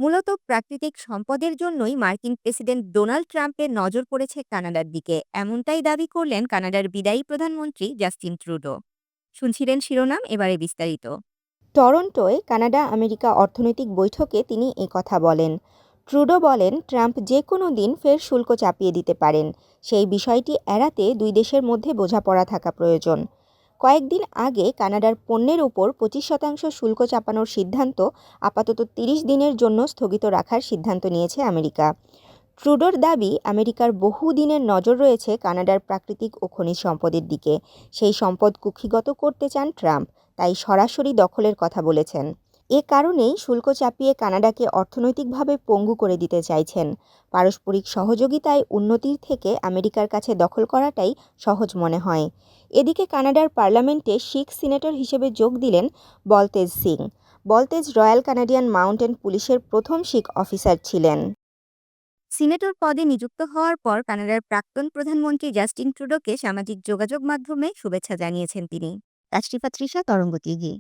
মূলত প্রাকৃতিক সম্পদের জন্যই মার্কিন প্রেসিডেন্ট ডোনাল্ড ট্রাম্পের নজর পড়েছে কানাডার দিকে, এমনটাই দাবি করলেন কানাডার বিদায়ী প্রধানমন্ত্রী জাস্টিন ট্রুডো। শুনছিলেন শিরোনাম, এবারে বিস্তারিত। টরন্টোয় কানাডা আমেরিকা অর্থনৈতিক বৈঠকে তিনি কথা বলেন। ট্রুডো বলেন, ট্রাম্প যে কোনো দিন ফের শুল্ক চাপিয়ে দিতে পারেন। সেই বিষয়টি এড়াতে দুই দেশের মধ্যে বোঝাপড়া থাকা প্রয়োজন। কয়েকদিন আগে কানাডার পণ্যের উপর 25% শুল্ক চাপানোর সিদ্ধান্ত আপাতত 30 দিনের জন্য স্থগিত রাখার সিদ্ধান্ত নিয়েছে আমেরিকা। ট্রুডোর দাবি, আমেরিকার বহুদিনের নজর রয়েছে কানাডার প্রাকৃতিক ও খনিজ সম্পদের দিকে। সেই সম্পদ কুক্ষিগত করতে চান ট্রাম্প, তাই সরাসরি দখলের কথা বলেছেন। এ কারণেই শুল্ক চাপিয়ে কানাডাকে অর্থনৈতিকভাবে পঙ্গু করে দিতে চাইছেন। পারস্পরিক সহযোগিতায় উন্নতির থেকে আমেরিকার কাছে দখল করাটাই সহজ মনে হয়। এদিকে কানাডার পার্লামেন্টে শিখ সিনেটর হিসেবে যোগ দিলেন বলতেজ সিং। বলতেজ রয়্যাল কানাডিয়ান মাউন্টেন পুলিশের প্রথম শিখ অফিসার ছিলেন। সিনেটর পদে নিযুক্ত হওয়ার পর কানাডার প্রাক্তন প্রধানমন্ত্রী জাস্টিন ট্রুডোকে সামাজিক যোগাযোগ মাধ্যমে শুভেচ্ছা জানিয়েছেন তিনি। তাশরিফা তৃষা, তরঙ্গ টিভি।